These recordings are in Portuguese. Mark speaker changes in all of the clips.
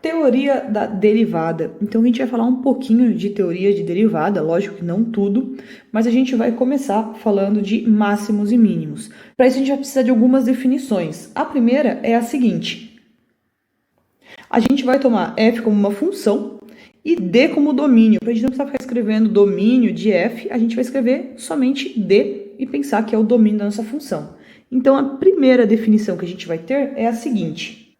Speaker 1: Teoria da derivada. Então a gente vai falar um pouquinho de teoria de derivada, lógico que não tudo, mas a gente vai começar falando de máximos e mínimos. Para isso a gente vai precisar de algumas definições. A primeira é a seguinte: a gente vai tomar f como uma função e d como domínio. Para a gente não precisar ficar escrevendo domínio de f, a gente vai escrever somente d e pensar que é o domínio da nossa função. Então a primeira definição que a gente vai ter é a seguinte: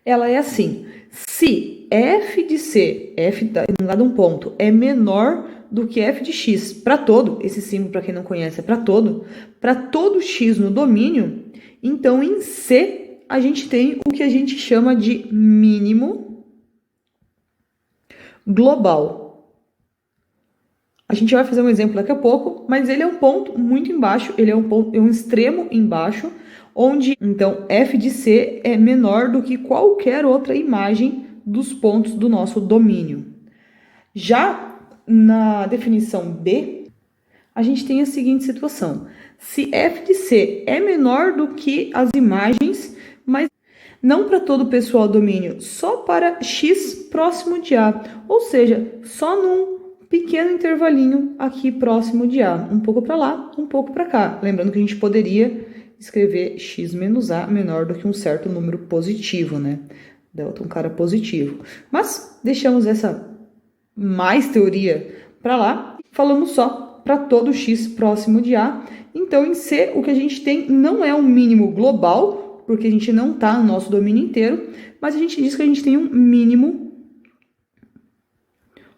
Speaker 1: ela é assim: se f de c, f dado um ponto, é menor do que f de x para todo, esse símbolo para quem não conhece é para todo x no domínio, então em C a gente tem o que a gente chama de mínimo global. A gente vai fazer um exemplo daqui a pouco, mas ele é um ponto muito embaixo, ele é um extremo embaixo, onde, então, f de c é menor do que qualquer outra imagem dos pontos do nosso domínio. Já na definição B, a gente tem a seguinte situação: se f de c é menor do que as imagens, mas não para todo o pessoal domínio, só para x próximo de A, ou seja, só num pequeno intervalinho aqui próximo de A, um pouco para lá, um pouco para cá. Lembrando que a gente poderia escrever x menos A menor do que um certo número positivo, né? Delta um cara positivo. Mas deixamos essa mais teoria para lá, falamos só para todo x próximo de A. Então, em C, o que a gente tem não é um mínimo global, porque a gente não está no nosso domínio inteiro, mas a gente diz que a gente tem um mínimo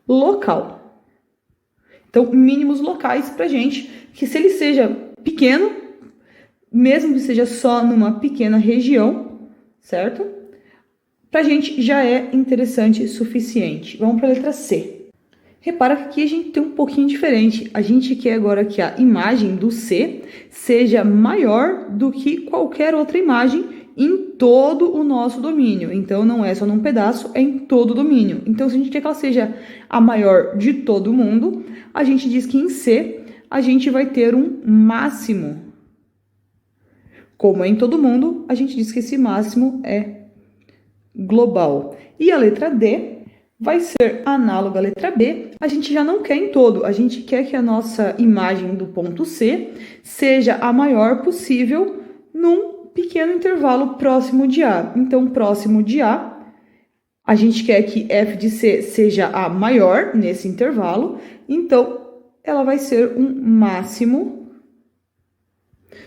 Speaker 1: local. Então, mínimos locais para a gente, que se ele seja pequeno, mesmo que seja só numa pequena região, certo? Para a gente já é interessante o suficiente. Vamos para a letra C. Repara que aqui a gente tem um pouquinho diferente. A gente quer agora que a imagem do C seja maior do que qualquer outra imagem em todo o nosso domínio. Então, não é só num pedaço, é em todo o domínio. Então, se a gente quer que ela seja a maior de todo mundo, a gente diz que em C a gente vai ter um máximo. Como é em todo mundo, a gente diz que esse máximo é global. E a letra D vai ser análoga à letra B. A gente já não quer em todo, a gente quer que a nossa imagem do ponto C seja a maior possível num pequeno intervalo próximo de A. Então, próximo de A, a gente quer que f de C seja a maior nesse intervalo, então ela vai ser um máximo,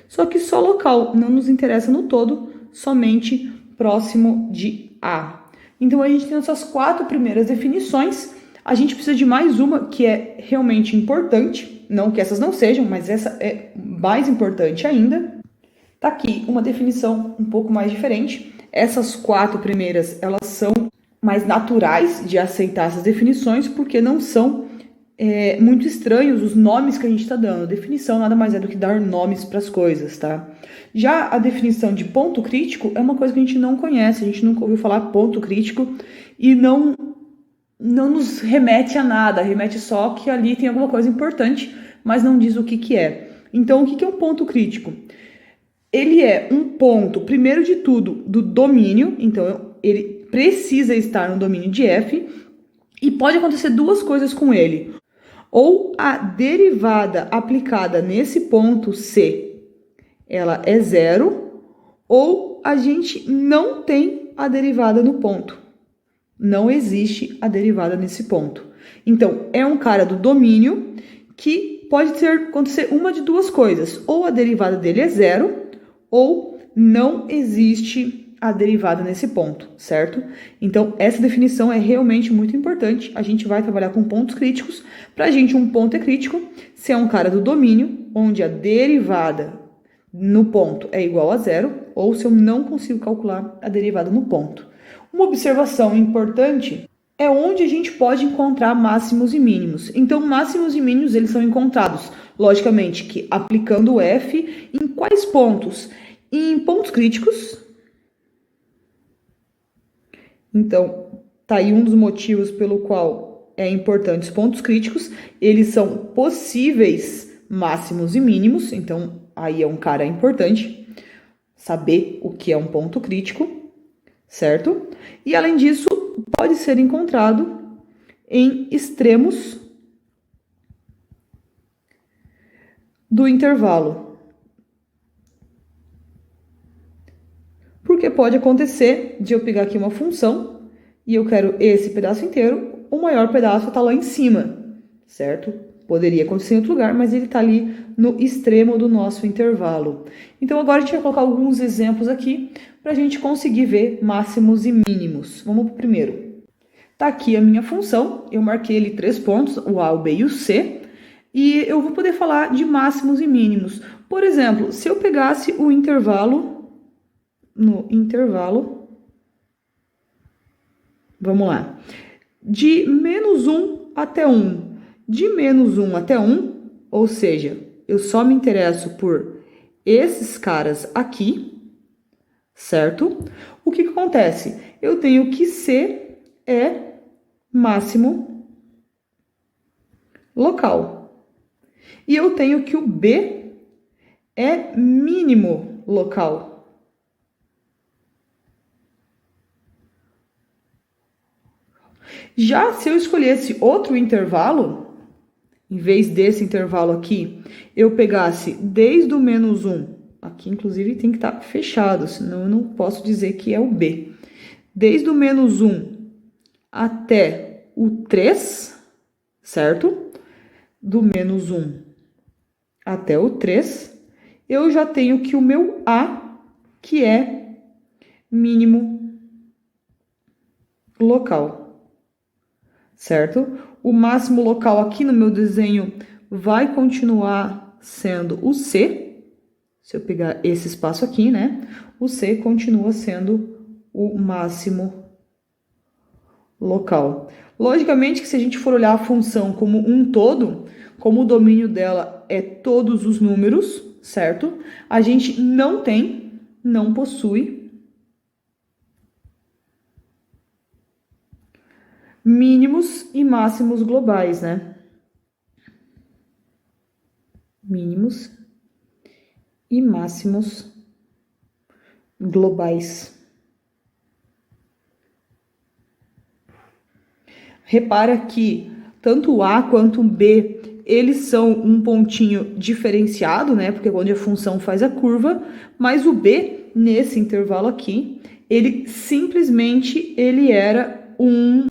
Speaker 1: só que só local, não nos interessa no todo, somente próximo de A. Então, a gente tem essas 4 primeiras definições. A gente precisa de mais uma que é realmente importante. Não que essas não sejam, mas essa é mais importante ainda. Tá aqui uma definição um pouco mais diferente. Essas 4 primeiras, elas são mais naturais de aceitar essas definições, porque não são muito estranhos os nomes que a gente está dando. Definição nada mais é do que dar nomes para as coisas, tá? Já a definição de ponto crítico é uma coisa que a gente não conhece, a gente nunca ouviu falar ponto crítico e não nos remete a nada, remete só que ali tem alguma coisa importante, mas não diz o que é. Então, o que é um ponto crítico? Ele é um ponto, primeiro de tudo, do domínio, então ele precisa estar no domínio de F, e pode acontecer 2 coisas com ele. Ou a derivada aplicada nesse ponto C, ela é 0, ou a gente não tem a derivada no ponto. Não existe a derivada nesse ponto. Então, é um cara do domínio que pode acontecer uma de 2 coisas. Ou a derivada dele é 0, ou não existe a derivada nesse ponto, certo? Então, essa definição é realmente muito importante. A gente vai trabalhar com pontos críticos. Para a gente, um ponto é crítico se é um cara do domínio, onde a derivada no ponto é igual a 0, ou se eu não consigo calcular a derivada no ponto. Uma observação importante é onde a gente pode encontrar máximos e mínimos. Então, máximos e mínimos, eles são encontrados, logicamente, que aplicando o F em quais pontos? Em pontos críticos. Então, tá aí um dos motivos pelo qual é importante os pontos críticos. Eles são possíveis máximos e mínimos, então aí é um cara importante saber o que é um ponto crítico. certo? E além disso, pode ser encontrado em extremos do intervalo. Porque pode acontecer de eu pegar aqui uma função e eu quero esse pedaço inteiro, o maior pedaço está lá em cima, certo? Poderia acontecer em outro lugar, mas ele está ali no extremo do nosso intervalo. Então agora a gente vai colocar alguns exemplos aqui para a gente conseguir ver máximos e mínimos. Vamos para o primeiro. Está aqui a minha função, eu marquei ali 3 pontos, o A, o B e o C, e eu vou poder falar de máximos e mínimos. Por exemplo, se eu pegasse o intervalo, vamos lá, de -1 até 1. De -1 até 1, ou seja, eu só me interesso por esses caras aqui, certo? O que acontece? Eu tenho que C é máximo local. E eu tenho que o B é mínimo local. Já se eu escolhesse outro intervalo, em vez desse intervalo aqui, eu pegasse desde o -1, aqui inclusive tem que estar fechado, senão eu não posso dizer que é o B. Desde o -1 até o 3, certo? Do -1 até o 3, eu já tenho que o meu A, que é mínimo local, certo? O máximo local aqui no meu desenho vai continuar sendo o C. Se eu pegar esse espaço aqui, né? O C continua sendo o máximo local. Logicamente que se a gente for olhar a função como um todo, como o domínio dela é todos os números, certo? A gente não possui mínimos e máximos globais, né? Mínimos e máximos globais. Repara que tanto o A quanto o B, eles são um pontinho diferenciado, né? Porque é onde a função faz a curva, mas o B, nesse intervalo aqui, ele simplesmente era um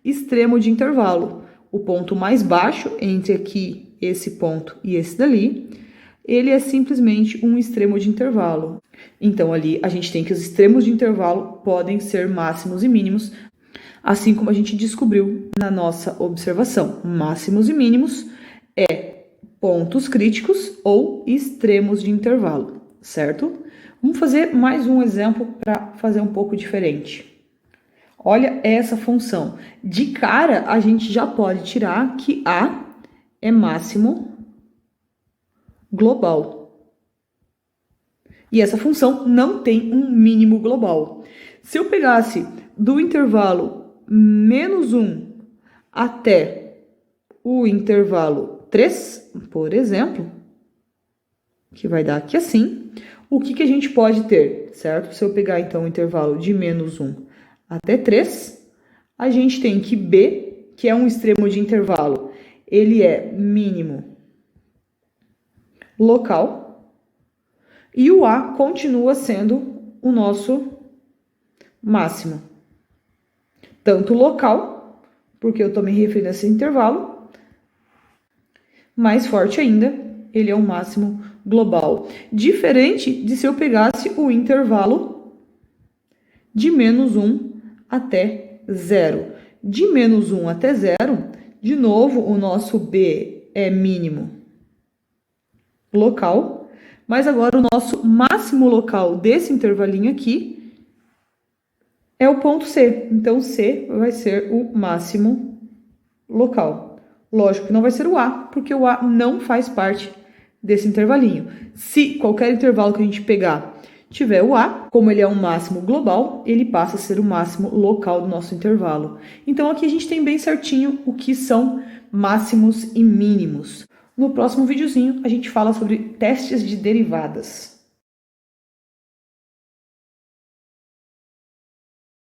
Speaker 1: extremo de intervalo. O ponto mais baixo, entre aqui, esse ponto e esse dali, ele é simplesmente um extremo de intervalo. Então, ali, a gente tem que os extremos de intervalo podem ser máximos e mínimos, assim como a gente descobriu na nossa observação. Máximos e mínimos é pontos críticos ou extremos de intervalo, certo? Vamos fazer mais um exemplo para fazer um pouco diferente. Olha essa função. De cara, a gente já pode tirar que A é máximo global. E essa função não tem um mínimo global. Se eu pegasse do intervalo -1 até o intervalo 3, por exemplo, que vai dar aqui assim, o que a gente pode ter, certo? Se eu pegar, então, o intervalo de -1 até 3, a gente tem que B, que é um extremo de intervalo, ele é mínimo local, e o A continua sendo o nosso máximo. Tanto local, porque eu estou me referindo a esse intervalo, mais forte ainda, ele é um máximo global. Diferente de se eu pegasse o intervalo de -1 até 0. De -1 até 0, de novo, o nosso B é mínimo local, mas agora o nosso máximo local desse intervalinho aqui é o ponto C. Então, C vai ser o máximo local. Lógico que não vai ser o A, porque o A não faz parte desse intervalinho. Se qualquer intervalo que a gente pegar tiver o A, como ele é um máximo global, ele passa a ser o máximo local do nosso intervalo. Então, aqui a gente tem bem certinho o que são máximos e mínimos. No próximo videozinho, a gente fala sobre testes de derivadas.